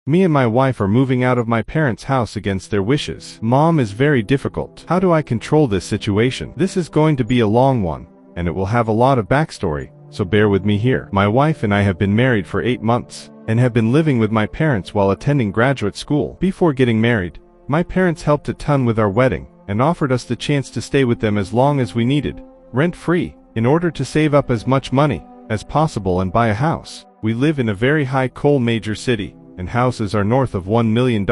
Me and my wife are moving out of my parents' house against their wishes. Mom is very difficult. How do I control this situation? This is going to be a long one, and it will have a lot of backstory, so bear with me here. My wife and I have been married for 8 months, and have been living with my parents while attending graduate school. Before getting married, my parents helped a ton with our wedding, and offered us the chance to stay with them as long as we needed, rent-free, in order to save up as much money as possible and buy a house. We live in a very high coal major city, and houses are north of $1 million.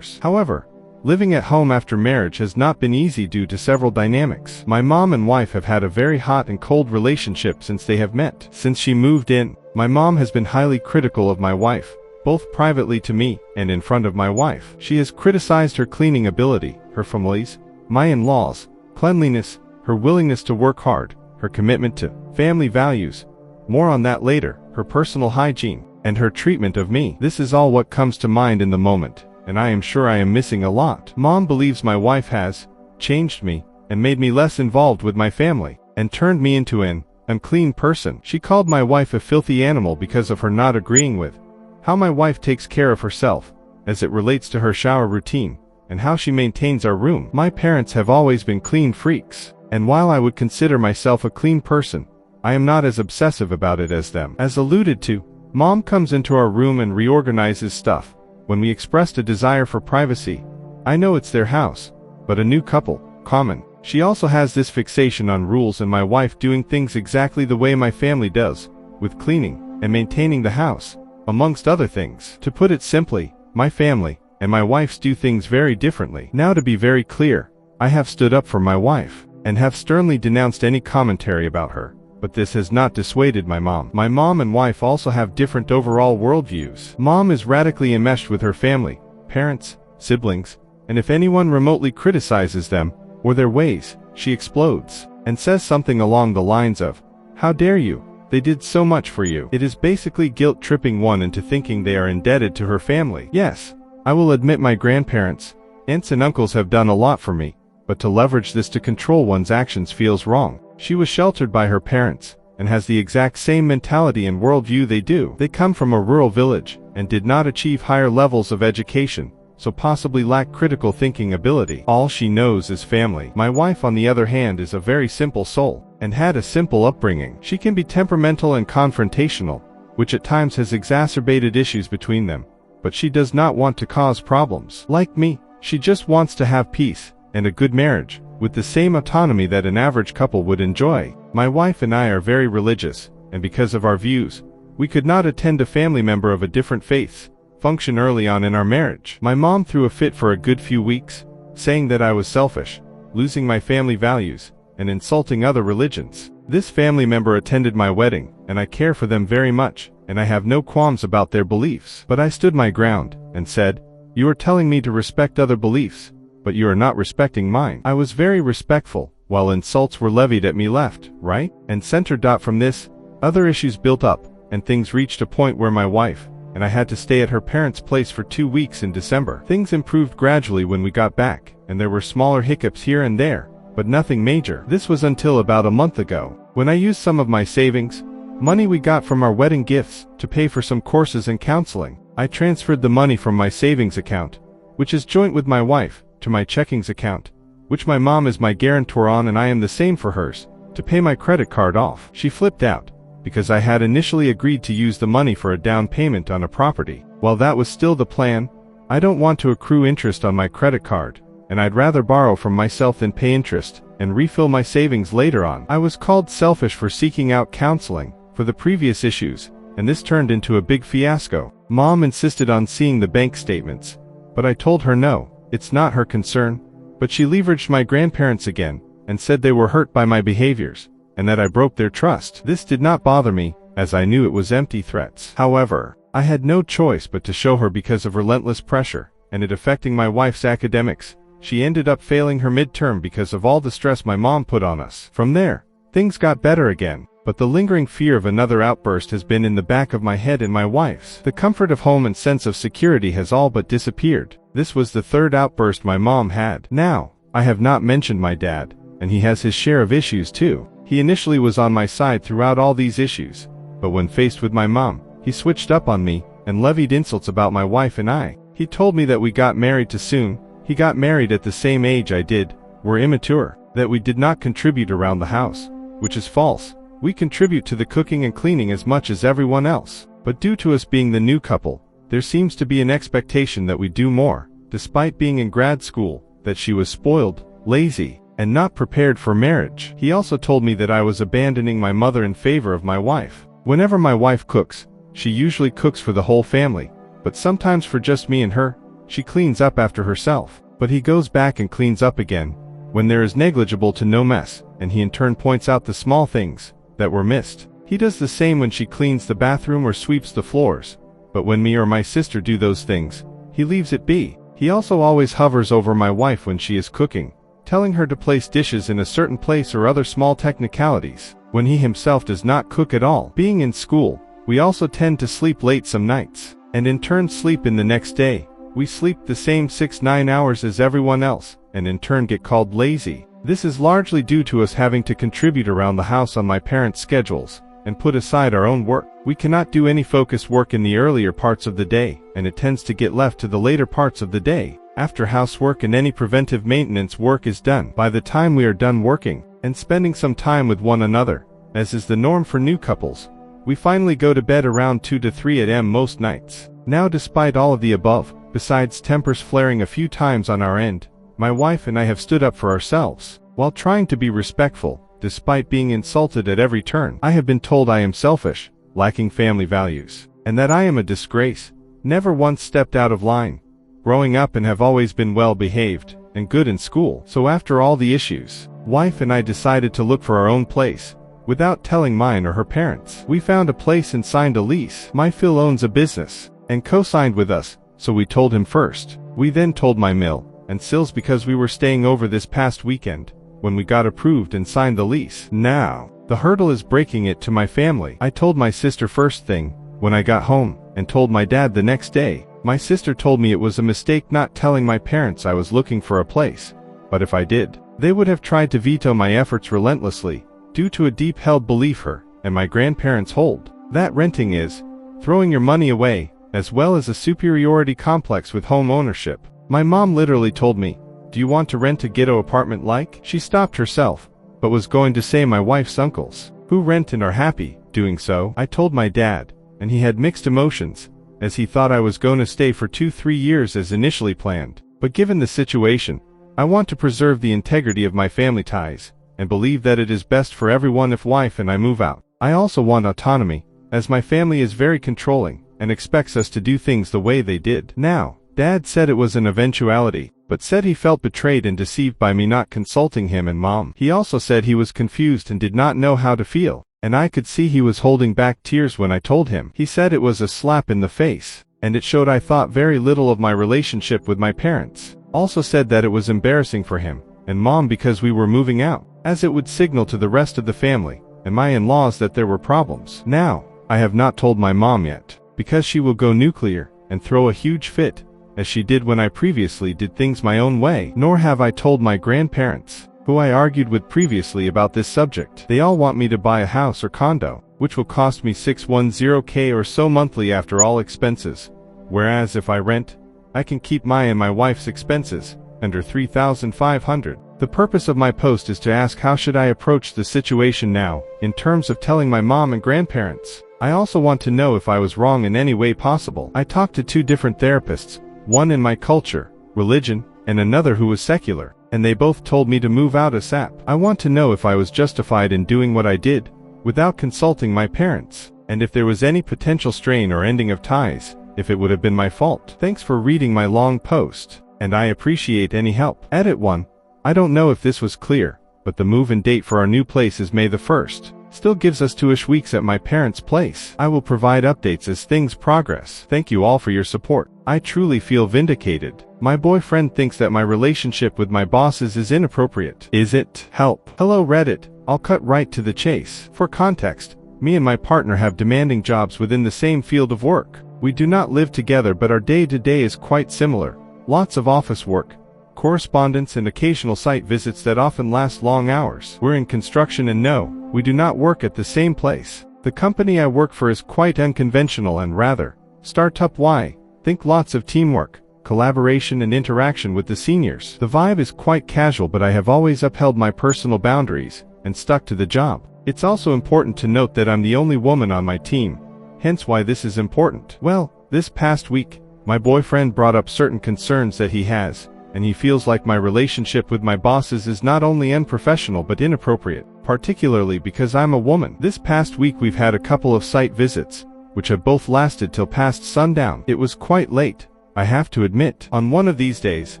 However, living at home after marriage has not been easy due to several dynamics. My mom and wife have had a very hot and cold relationship since they have met. Since she moved in, my mom has been highly critical of my wife, both privately to me and in front of my wife. She has criticized her cleaning ability, her families, my in-laws, cleanliness, her willingness to work hard, her commitment to family values, more on that later, her personal hygiene, and her treatment of me. This is all what comes to mind in the moment, and I am sure I am missing a lot. Mom believes my wife has changed me, and made me less involved with my family, and turned me into an unclean person. She called my wife a filthy animal because of her not agreeing with how my wife takes care of herself, as it relates to her shower routine, and how she maintains our room. My parents have always been clean freaks, and while I would consider myself a clean person, I am not as obsessive about it as them. As alluded to, Mom comes into our room and reorganizes stuff. When we expressed a desire for privacy, I know it's their house, but a new couple, common. She also has this fixation on rules and my wife doing things exactly the way my family does, with cleaning and maintaining the house, amongst other things. To put it simply, my family and my wife's do things very differently. Now, to be very clear, I have stood up for my wife, and have sternly denounced any commentary about her, but this has not dissuaded my mom. My mom and wife also have different overall worldviews. Mom is radically enmeshed with her family, parents, siblings, and if anyone remotely criticizes them, or their ways, she explodes, and says something along the lines of, "How dare you? They did so much for you." It is basically guilt-tripping one into thinking they are indebted to her family. Yes, I will admit my grandparents, aunts and uncles have done a lot for me, but to leverage this to control one's actions feels wrong. She was sheltered by her parents, and has the exact same mentality and worldview they do. They come from a rural village, and did not achieve higher levels of education, so possibly lack critical thinking ability. All she knows is family. My wife, on the other hand, is a very simple soul, and had a simple upbringing. She can be temperamental and confrontational, which at times has exacerbated issues between them, but she does not want to cause problems. Like me, she just wants to have peace, and a good marriage, with the same autonomy that an average couple would enjoy. My wife and I are very religious, and because of our views, we could not attend a family member of a different faith function early on in our marriage. My mom threw a fit for a good few weeks, saying that I was selfish, losing my family values, and insulting other religions. This family member attended my wedding, and I care for them very much, and I have no qualms about their beliefs. But I stood my ground, and said, "You are telling me to respect other beliefs, but you are not respecting mine." I was very respectful, while insults were levied at me left, right, and center. From this, other issues built up, and things reached a point where my wife and I had to stay at her parents' place for 2 weeks in December. Things improved gradually when we got back, and there were smaller hiccups here and there, but nothing major. This was until about a month ago, when I used some of my savings, money we got from our wedding gifts, to pay for some courses and counseling. I transferred the money from my savings account, which is joint with my wife, to my checkings account, which my mom is my guarantor on, and I am the same for hers, to pay my credit card off. She flipped out, because I had initially agreed to use the money for a down payment on a property. While that was still the plan, I don't want to accrue interest on my credit card, and I'd rather borrow from myself than pay interest, and refill my savings later on. I was called selfish for seeking out counseling for the previous issues, and this turned into a big fiasco. Mom insisted on seeing the bank statements, but I told her no, it's not her concern, but she leveraged my grandparents again, and said they were hurt by my behaviors, and that I broke their trust. This did not bother me, as I knew it was empty threats. However, I had no choice but to show her because of relentless pressure, and it affecting my wife's academics. She ended up failing her midterm because of all the stress my mom put on us. From there, things got better again, but the lingering fear of another outburst has been in the back of my head and my wife's. The comfort of home and sense of security has all but disappeared. This was the third outburst my mom had. Now, I have not mentioned my dad, and he has his share of issues too. He initially was on my side throughout all these issues, but when faced with my mom, he switched up on me, and levied insults about my wife and I. He told me that we got married too soon, he got married at the same age I did, we're immature, that we did not contribute around the house, which is false. We contribute to the cooking and cleaning as much as everyone else, but due to us being the new couple, there seems to be an expectation that we do more. Despite being in grad school, that she was spoiled, lazy, and not prepared for marriage. He also told me that I was abandoning my mother in favor of my wife. Whenever my wife cooks, she usually cooks for the whole family, but sometimes for just me and her. She cleans up after herself, but he goes back and cleans up again when there is negligible to no mess, and he in turn points out the small things that were missed. He does the same when she cleans the bathroom or sweeps the floors, but when me or my sister do those things, he leaves it be. He also always hovers over my wife when she is cooking, telling her to place dishes in a certain place or other small technicalities, when he himself does not cook at all. Being in school, we also tend to sleep late some nights, and in turn sleep in the next day. We sleep the same 6-9 hours as everyone else, and in turn get called lazy. This is largely due to us having to contribute around the house on my parents' schedules, and put aside our own work. We cannot do any focused work in the earlier parts of the day, and it tends to get left to the later parts of the day, after housework and any preventive maintenance work is done. By the time we are done working, and spending some time with one another, as is the norm for new couples, we finally go to bed around 2 to 3 a.m. most nights. Now, despite all of the above, besides tempers flaring a few times on our end, my wife and I have stood up for ourselves, while trying to be respectful. Despite being insulted at every turn, I have been told I am selfish, lacking family values, and that I am a disgrace. Never once stepped out of line, growing up, and have always been well behaved and good in school. So after all the issues, wife and I decided to look for our own place, without telling mine or her parents. We found a place and signed a lease. My Phil owns a business, and co-signed with us, so we told him first. We then told my Mill and Sills because we were staying over this past weekend, when we got approved and signed the lease. Now, the hurdle is breaking it to my family. I told my sister first thing, when I got home, and told my dad the next day. My sister told me it was a mistake not telling my parents I was looking for a place, but if I did, they would have tried to veto my efforts relentlessly, due to a deep-held belief her and my grandparents hold, that renting is throwing your money away, as well as a superiority complex with home ownership. My mom literally told me, "Do you want to rent a ghetto apartment like?" She stopped herself, but was going to say my wife's uncles, who rent and are happy doing so. I told my dad, and he had mixed emotions, as he thought I was going to stay for 2-3 years as initially planned. But given the situation, I want to preserve the integrity of my family ties, and believe that it is best for everyone if wife and I move out. I also want autonomy, as my family is very controlling, and expects us to do things the way they did. Now, Dad said it was an eventuality, but said he felt betrayed and deceived by me not consulting him and Mom. He also said he was confused and did not know how to feel, and I could see he was holding back tears when I told him. He said it was a slap in the face, and it showed I thought very little of my relationship with my parents. Also said that it was embarrassing for him and Mom because we were moving out, as it would signal to the rest of the family and my in-laws that there were problems. Now, I have not told my mom yet, because she will go nuclear and throw a huge fit, as she did when I previously did things my own way. Nor have I told my grandparents, who I argued with previously about this subject. They all want me to buy a house or condo, which will cost me $610K or so monthly after all expenses, whereas if I rent, I can keep my and my wife's expenses under $3,500. The purpose of my post is to ask how should I approach the situation now, in terms of telling my mom and grandparents. I also want to know if I was wrong in any way possible. I talked to 2 different therapists, one in my culture, religion, and another who was secular, and they both told me to move out ASAP. I want to know if I was justified in doing what I did, without consulting my parents, and if there was any potential strain or ending of ties, if it would have been my fault. Thanks for reading my long post, and I appreciate any help. Edit 1. I don't know if this was clear, but the move-in date for our new place is May the 1st. Still gives us 2-ish weeks at my parents' place. I will provide updates as things progress. Thank you all for your support. I truly feel vindicated. My boyfriend thinks that my relationship with my bosses is inappropriate. Is it? Help. Hello Reddit. I'll cut right to the chase. For context, me and my partner have demanding jobs within the same field of work. We do not live together, but our day-to-day is quite similar. Lots of office work, correspondence, and occasional site visits that often last long hours. We're in construction, and no, we do not work at the same place. The company I work for is quite unconventional and rather Startup Y. Think lots of teamwork, collaboration and interaction with the seniors. The vibe is quite casual, but I have always upheld my personal boundaries and stuck to the job. It's also important to note that I'm the only woman on my team, hence why this is important. Well, this past week, my boyfriend brought up certain concerns that he has, and he feels like my relationship with my bosses is not only unprofessional but inappropriate, particularly because I'm a woman. This past week we've had a couple of site visits, which have both lasted till past sundown. It was quite late, I have to admit. On one of these days,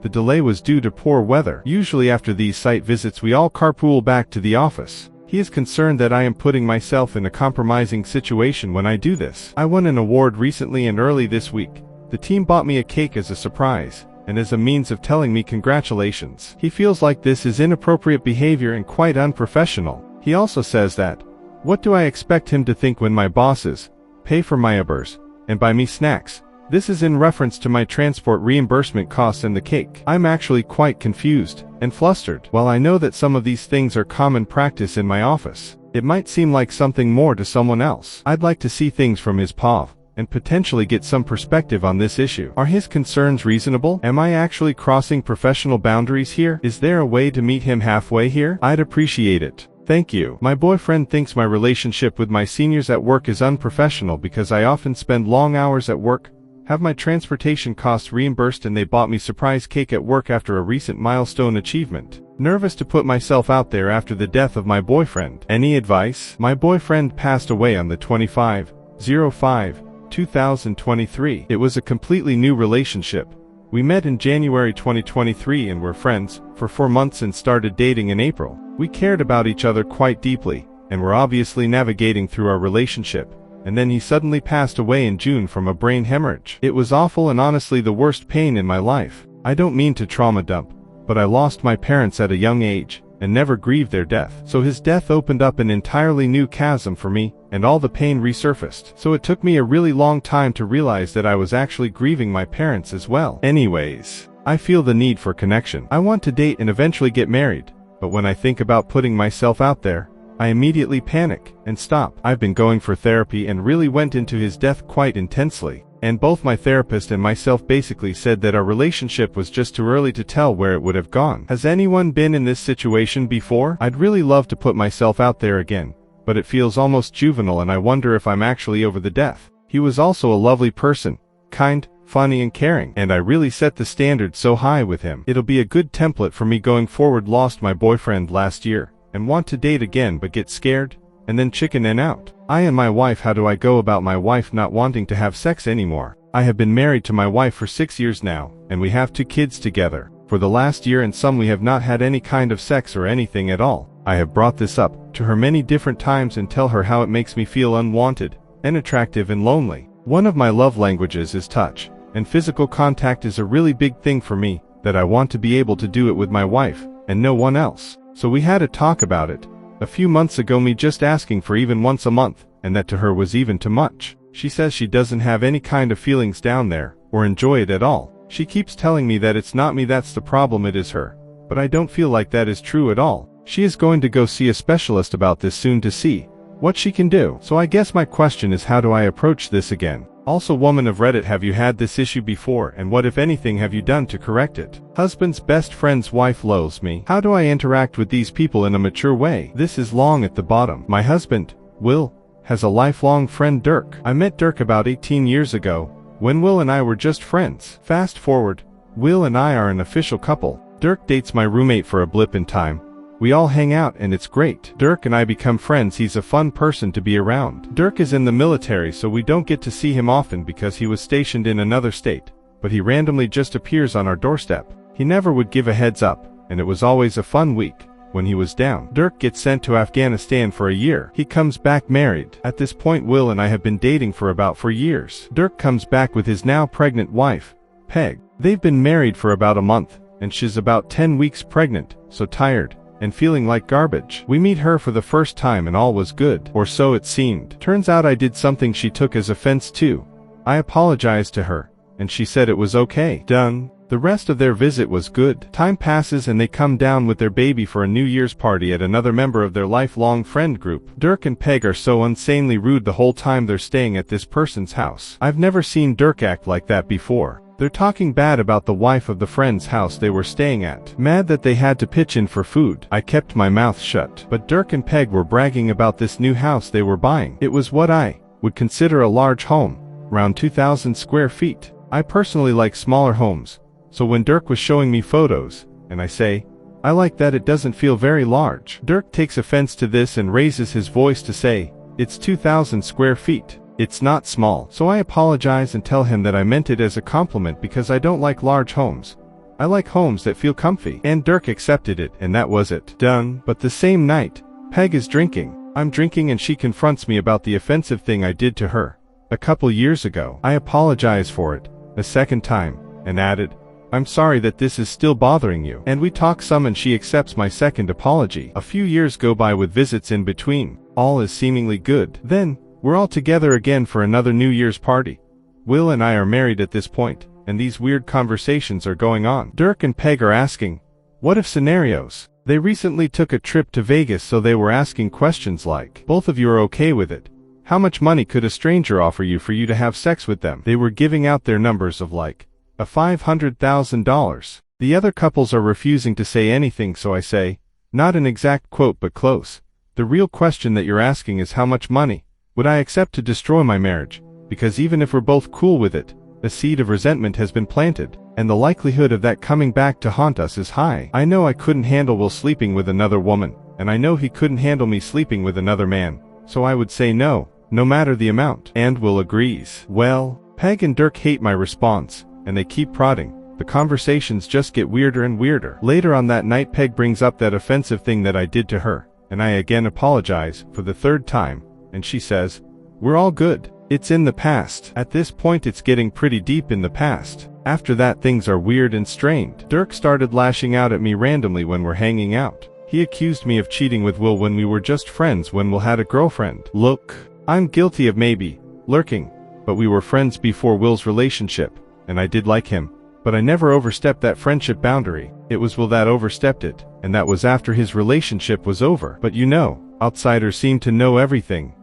the delay was due to poor weather. Usually after these site visits we all carpool back to the office. He is concerned that I am putting myself in a compromising situation when I do this. I won an award recently, and early this week, the team bought me a cake as a surprise, and as a means of telling me congratulations. He feels like this is inappropriate behavior and quite unprofessional. He also says that, what do I expect him to think when my bosses pay for my Ubers and buy me snacks? This is in reference to my transport reimbursement costs and the cake. I'm actually quite confused and flustered. While I know that some of these things are common practice in my office, it might seem like something more to someone else. I'd like to see things from his POV and potentially get some perspective on this issue. Are his concerns reasonable? Am I actually crossing professional boundaries here? Is there a way to meet him halfway here? I'd appreciate it. Thank you. My boyfriend thinks my relationship with my seniors at work is unprofessional because I often spend long hours at work, have my transportation costs reimbursed, and they bought me surprise cake at work after a recent milestone achievement. Nervous to put myself out there after the death of my boyfriend. Any advice? My boyfriend passed away on the 25/05/2023. It was a completely new relationship. We met in January 2023 and were friends for 4 months and started dating in April. We cared about each other quite deeply, and were obviously navigating through our relationship, and then he suddenly passed away in June from a brain hemorrhage. It was awful and honestly the worst pain in my life. I don't mean to trauma dump, but I lost my parents at a young age, and never grieved their death. So his death opened up an entirely new chasm for me, and all the pain resurfaced. So it took me a really long time to realize that I was actually grieving my parents as well. Anyways, I feel the need for connection. I want to date and eventually get married, but when I think about putting myself out there, I immediately panic and stop. I've been going for therapy and really went into his death quite intensely, and both my therapist and myself basically said that our relationship was just too early to tell where it would have gone. Has anyone been in this situation before? I'd really love to put myself out there again, but it feels almost juvenile, and I wonder if I'm actually over the death. He was also a lovely person, kind, funny and caring, and I really set the standard so high with him. It'll be a good template for me going forward. Lost my boyfriend last year, and want to date again but get scared, and then chicken out. I and my wife. How do I go about my wife not wanting to have sex anymore? I have been married to my wife for 6 years now, and we have 2 kids together. For the last year and some we have not had any kind of sex or anything at all. I have brought this up to her many different times and tell her how it makes me feel unwanted, unattractive and lonely. One of my love languages is touch, and physical contact is a really big thing for me, that I want to be able to do it with my wife, and no one else. So we had a talk about it a few months ago, me just asking for even once a month, and that to her was even too much. She says she doesn't have any kind of feelings down there, or enjoy it at all. She keeps telling me that it's not me that's the problem, it is her. But I don't feel like that is true at all. She is going to go see a specialist about this soon to see what she can do. So I guess my question is, how do I approach this again? Also, woman of Reddit, have you had this issue before, and what if anything have you done to correct it? Husband's best friend's wife loathes me. How do I interact with these people in a mature way? This is long at the bottom. My husband, Will, has a lifelong friend, Dirk. I met Dirk about 18 years ago, when Will and I were just friends. Fast forward, Will and I are an official couple. Dirk dates my roommate for a blip in time. We all hang out and it's great. Dirk and I become friends. He's a fun person to be around. Dirk is in the military, so we don't get to see him often because he was stationed in another state, but he randomly just appears on our doorstep. He never would give a heads up, and it was always a fun week. When he was down, Dirk gets sent to Afghanistan for a year. He comes back married. At this point, Will and I have been dating for about 4 years. Dirk comes back with his now pregnant wife, Peg. They've been married for about a month, and she's about 10 weeks pregnant, so tired and feeling like garbage. We meet her for the first time and all was good, or so it seemed. Turns out I did something she took as offense to. I apologized to her, and she said it was okay. Done. The rest of their visit was good. Time passes and they come down with their baby for a New Year's party at another member of their lifelong friend group. Dirk and Peg are so insanely rude the whole time they're staying at this person's house. I've never seen Dirk act like that before. They're talking bad about the wife of the friend's house they were staying at. Mad that they had to pitch in for food. I kept my mouth shut. But Dirk and Peg were bragging about this new house they were buying. It was what I would consider a large home, around 2,000 square feet. I personally like smaller homes. So when Dirk was showing me photos, and I say, I like that it doesn't feel very large. Dirk takes offense to this and raises his voice to say, it's 2,000 square feet. It's not small. So I apologize and tell him that I meant it as a compliment because I don't like large homes. I like homes that feel comfy. And Dirk accepted it, and that was it. Done. But the same night, Peg is drinking. I'm drinking and she confronts me about the offensive thing I did to her a couple years ago. I apologize for it a second time, and added, I'm sorry that this is still bothering you. And we talk some and she accepts my second apology. A few years go by with visits in between. All is seemingly good. Then, we're all together again for another New Year's party. Will and I are married at this point, and these weird conversations are going on. Dirk and Peg are asking, what if scenarios? They recently took a trip to Vegas, so they were asking questions like, both of you are okay with it? How much money could a stranger offer you for you to have sex with them? They were giving out their numbers of like, a $500,000. The other couples are refusing to say anything, so I say, not an exact quote but close. The real question that you're asking is how much money would I accept to destroy my marriage? Because even if we're both cool with it, a seed of resentment has been planted, and the likelihood of that coming back to haunt us is high. I know I couldn't handle Will sleeping with another woman, and I know he couldn't handle me sleeping with another man, so I would say no, no matter the amount. And Will agrees. Well, Peg and Dirk hate my response, and they keep prodding. The conversations just get weirder and weirder. Later on that night, Peg brings up that offensive thing that I did to her, and I again apologize for the third time, and she says, we're all good. It's in the past. At this point it's getting pretty deep in the past. After that things are weird and strained. Dirk started lashing out at me randomly when we're hanging out. He accused me of cheating with Will when we were just friends when Will had a girlfriend. Look, I'm guilty of maybe lurking, but we were friends before Will's relationship, and I did like him, but I never overstepped that friendship boundary. It was Will that overstepped it, and that was after his relationship was over. But you know, outsiders seem to know everything.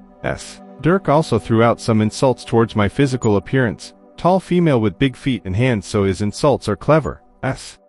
Dirk also threw out some insults towards my physical appearance. Tall female with big feet and hands, so his insults are clever.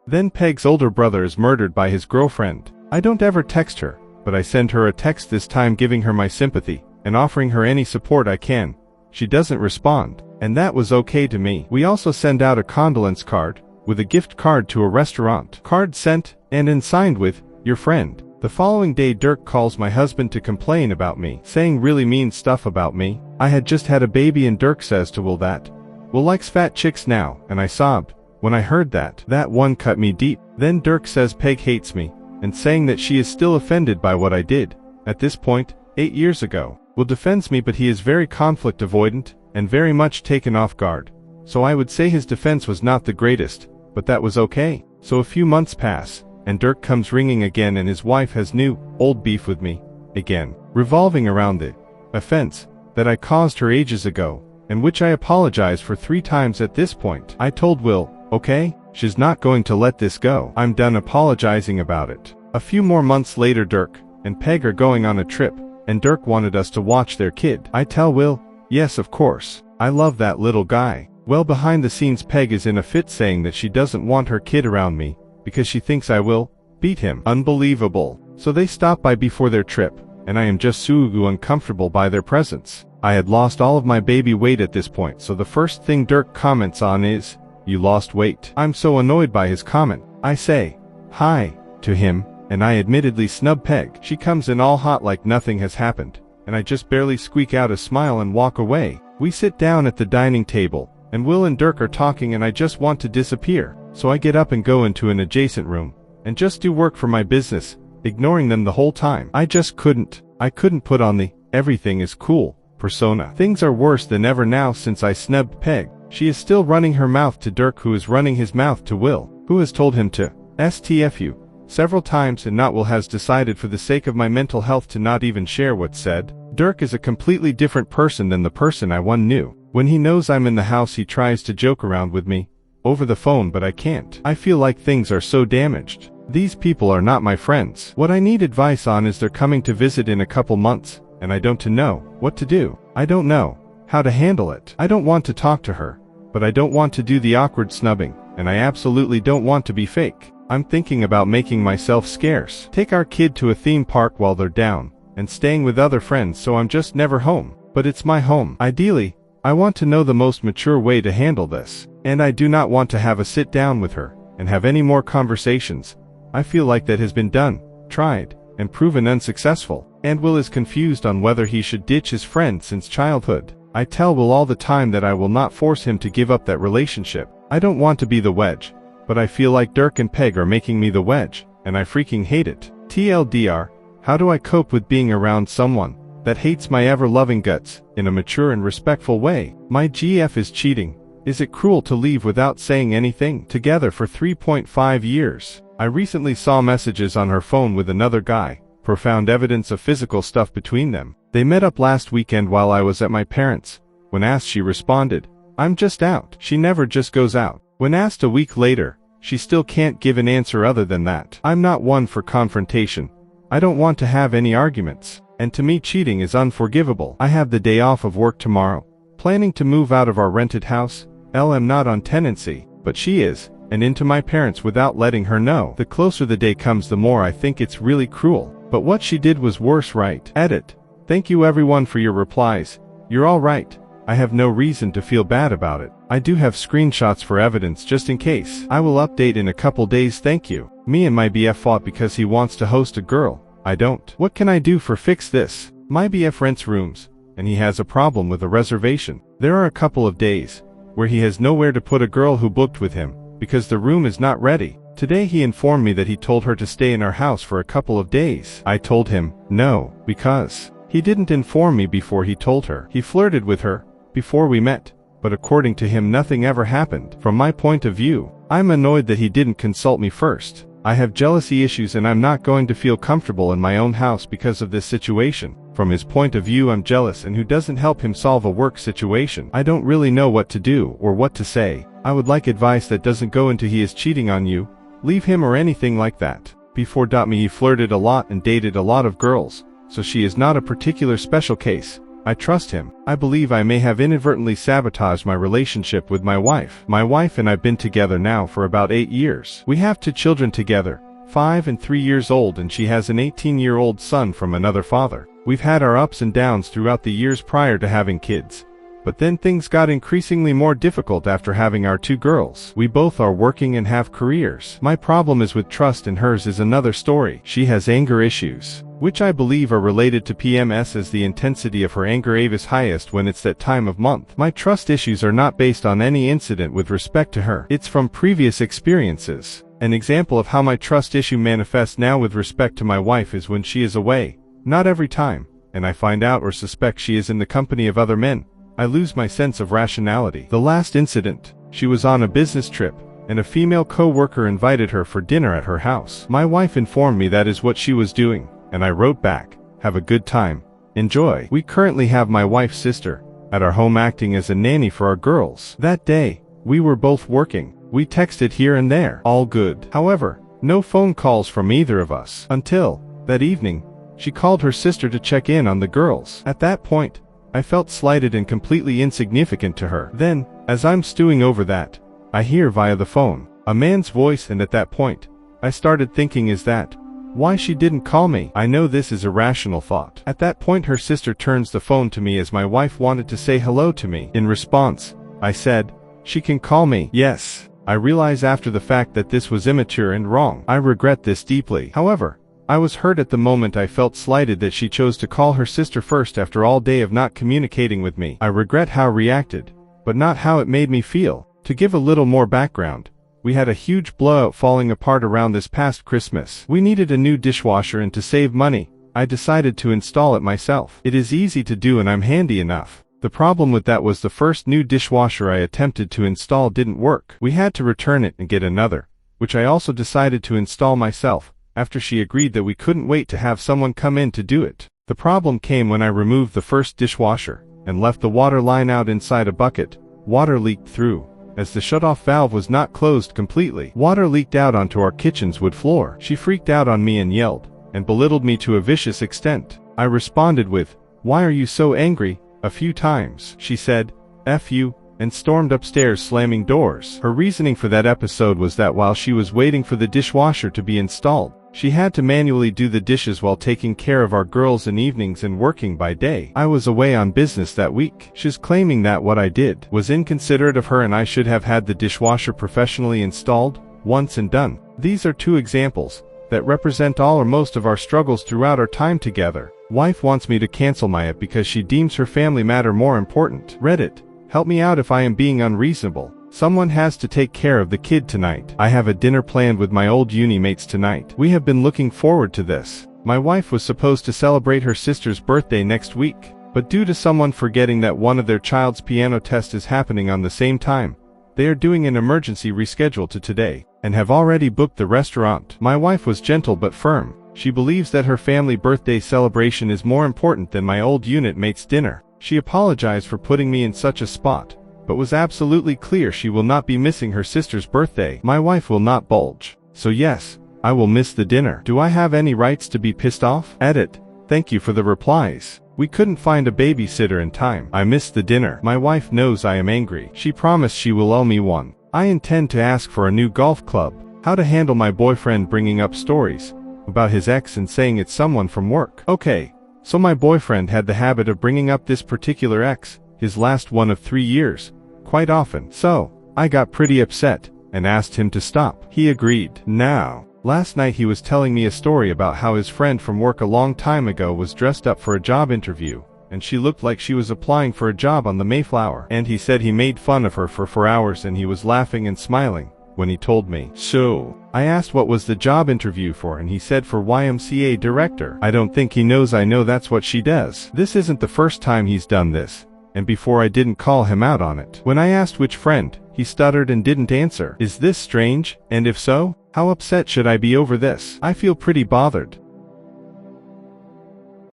Then Peg's older brother is murdered by his girlfriend. I don't ever text her, but I send her a text this time giving her my sympathy, and offering her any support I can. She doesn't respond, and that was okay to me. We also send out a condolence card, with a gift card to a restaurant. Card sent, and signed with, your friend. The following day Dirk calls my husband to complain about me, saying really mean stuff about me. I had just had a baby and Dirk says to Will that Will likes fat chicks now, and I sobbed. When I heard that, that one cut me deep. Then Dirk says Peg hates me, and saying that she is still offended by what I did. At this point, 8 years ago, Will defends me, but he is very conflict avoidant, and very much taken off guard. So I would say his defense was not the greatest, but that was okay. So a few months pass, and Dirk comes ringing again, and his wife has new, old beef with me, again, revolving around the offense that I caused her ages ago, and which I apologize for 3 times at this point. I told Will, okay, she's not going to let this go. I'm done apologizing about it. A few more months later, Dirk and Peg are going on a trip, and Dirk wanted us to watch their kid. I tell Will, yes, of course, I love that little guy. Well, behind the scenes Peg is in a fit saying that she doesn't want her kid around me, because she thinks I will beat him. Unbelievable. So they stop by before their trip, and I am just so uncomfortable by their presence. I had lost all of my baby weight at this point, so the first thing Dirk comments on is, you lost weight. I'm so annoyed by his comment. I say, hi, to him, and I admittedly snub Peg. She comes in all hot like nothing has happened, and I just barely squeak out a smile and walk away. We sit down at the dining table, and Will and Dirk are talking, and I just want to disappear. So I get up and go into an adjacent room, and just do work for my business, ignoring them the whole time. I just couldn't. I couldn't put on the everything is cool persona. Things are worse than ever now since I snubbed Peg. She is still running her mouth to Dirk, who is running his mouth to Will, who has told him to STFU several times, and not Will has decided for the sake of my mental health to not even share what's said. Dirk is a completely different person than the person I once knew. When he knows I'm in the house he tries to joke around with me. over the phone, but I can't. I feel like things are so damaged. These people are not my friends. What I need advice on is they're coming to visit in a couple months, and I don't know what to do. I don't know how to handle it. I don't want to talk to her, but I don't want to do the awkward snubbing, and I absolutely don't want to be fake. I'm thinking about making myself scarce. Take our kid to a theme park while they're down, and staying with other friends so I'm just never home. But it's my home. Ideally, I want to know the most mature way to handle this, and I do not want to have a sit down with her and have any more conversations. I feel like that has been done, tried, and proven unsuccessful, and Will is confused on whether he should ditch his friend since childhood. I tell Will all the time that I will not force him to give up that relationship. I don't want to be the wedge, but I feel like Dirk and Peg are making me the wedge, and I freaking hate it. TLDR, how do I cope with being around someone that hates my ever-loving guts in a mature and respectful way? My GF is cheating. Is it cruel to leave without saying anything? Together for 3.5 years. I recently saw messages on her phone with another guy, profound evidence of physical stuff between them. They met up last weekend while I was at my parents'. When asked, she responded, "I'm just out." She never just goes out. When asked a week later, she still can't give an answer other than that. I'm not one for confrontation. I don't want to have any arguments. And to me, cheating is unforgivable. I have the day off of work tomorrow, planning to move out of our rented house. I'm not on tenancy, but she is, and into my parents without letting her know. The closer the day comes, the more I think it's really cruel. But what she did was worse, right? Edit. Thank you everyone for your replies. You're all right. I have no reason to feel bad about it. I do have screenshots for evidence just in case. I will update in a couple days, thank you. Me and my BF fought because he wants to host a girl. I don't. What can I do for fix this? My BF rents rooms, and he has a problem with a reservation. There are a couple of days where he has nowhere to put a girl who booked with him, because the room is not ready. Today he informed me that he told her to stay in our house for a couple of days. I told him, no, because he didn't inform me before he told her. He flirted with her before we met, but according to him nothing ever happened. From my point of view, I'm annoyed that he didn't consult me first. I have jealousy issues and I'm not going to feel comfortable in my own house because of this situation. From his point of view, I'm jealous and who doesn't help him solve a work situation. I don't really know what to do or what to say. I would like advice that doesn't go into he is cheating on you, leave him or anything like that. Before me he flirted a lot and dated a lot of girls, so she is not a particular special case. I trust him. I believe I may have inadvertently sabotaged my relationship with my wife. My wife and I've been together now for about 8 years. We have 2 children together, 5 and 3 years old, and she has an 18-year-old son from another father. We've had our ups and downs throughout the years prior to having kids, but then things got increasingly more difficult after having our 2 girls. We both are working and have careers. My problem is with trust and hers is another story. She has anger issues, which I believe are related to PMS, as the intensity of her anger is highest when it's that time of month. My trust issues are not based on any incident with respect to her. It's from previous experiences. An example of how my trust issue manifests now with respect to my wife is when she is away. Not every time, and I find out or suspect she is in the company of other men, I lose my sense of rationality. The last incident, she was on a business trip, and a female co-worker invited her for dinner at her house. My wife informed me that is what she was doing, and I wrote back, "Have a good time. Enjoy." We currently have my wife's sister at our home acting as a nanny for our girls. That day, we were both working. We texted here and there. All good. However, no phone calls from either of us. Until, that evening, she called her sister to check in on the girls. At that point, I felt slighted and completely insignificant to her. Then, as I'm stewing over that, I hear via the phone a man's voice, and at that point, I started thinking, is that why she didn't call me? I know this is a rational thought. At that point her sister turns the phone to me as my wife wanted to say hello to me. In response, I said, "She can call me." Yes. I realize after the fact that this was immature and wrong. I regret this deeply. However, I was hurt at the moment. I felt slighted that she chose to call her sister first after all day of not communicating with me. I regret how I reacted, but not how it made me feel. To give a little more background, we had a huge blowout falling apart around this past Christmas. We needed a new dishwasher, and to save money, I decided to install it myself. It is easy to do and I'm handy enough. The problem with that was the first new dishwasher I attempted to install didn't work. We had to return it and get another, which I also decided to install myself, after she agreed that we couldn't wait to have someone come in to do it. The problem came when I removed the first dishwasher and left the water line out inside a bucket. Water leaked through, as the shutoff valve was not closed completely. Water leaked out onto our kitchen's wood floor. She freaked out on me and yelled, and belittled me to a vicious extent. I responded with, "Why are you so angry?" a few times. She said, "F you," and stormed upstairs slamming doors. Her reasoning for that episode was that while she was waiting for the dishwasher to be installed, she had to manually do the dishes while taking care of our girls in evenings and working by day. I was away on business that week. She's claiming that what I did was inconsiderate of her and I should have had the dishwasher professionally installed, once and done. These are two examples that represent all or most of our struggles throughout our time together. Wife wants me to cancel my app because she deems her family matter more important. Reddit, help me out if I am being unreasonable. Someone has to take care of the kid tonight. I have a dinner planned with my old uni mates tonight. We have been looking forward to this. My wife was supposed to celebrate her sister's birthday next week, but due to someone forgetting that one of their child's piano test is happening on the same time, they are doing an emergency reschedule to today, and have already booked the restaurant. My wife was gentle but firm. She believes that her family birthday celebration is more important than my old unit mate's dinner. She apologized for putting me in such a spot, but was absolutely clear she will not be missing her sister's birthday. My wife will not budge. So yes, I will miss the dinner. Do I have any rights to be pissed off? Edit. Thank you for the replies. We couldn't find a babysitter in time. I missed the dinner. My wife knows I am angry. She promised she will owe me one. I intend to ask for a new golf club. How to handle my boyfriend bringing up stories about his ex and saying it's someone from work. Okay, so my boyfriend had the habit of bringing up this particular ex, his last one of 3 years, quite often. So, I got pretty upset, and asked him to stop. He agreed. Now, last night he was telling me a story about how his friend from work a long time ago was dressed up for a job interview, and she looked like she was applying for a job on the Mayflower. And he said he made fun of her for 4 hours and he was laughing and smiling when he told me. So, I asked what was the job interview for and he said for YMCA director. I don't think he knows I know that's what she does. This isn't the first time he's done this, and before I didn't call him out on it. When I asked which friend, he stuttered and didn't answer. Is this strange? And if so, how upset should I be over this? I feel pretty bothered.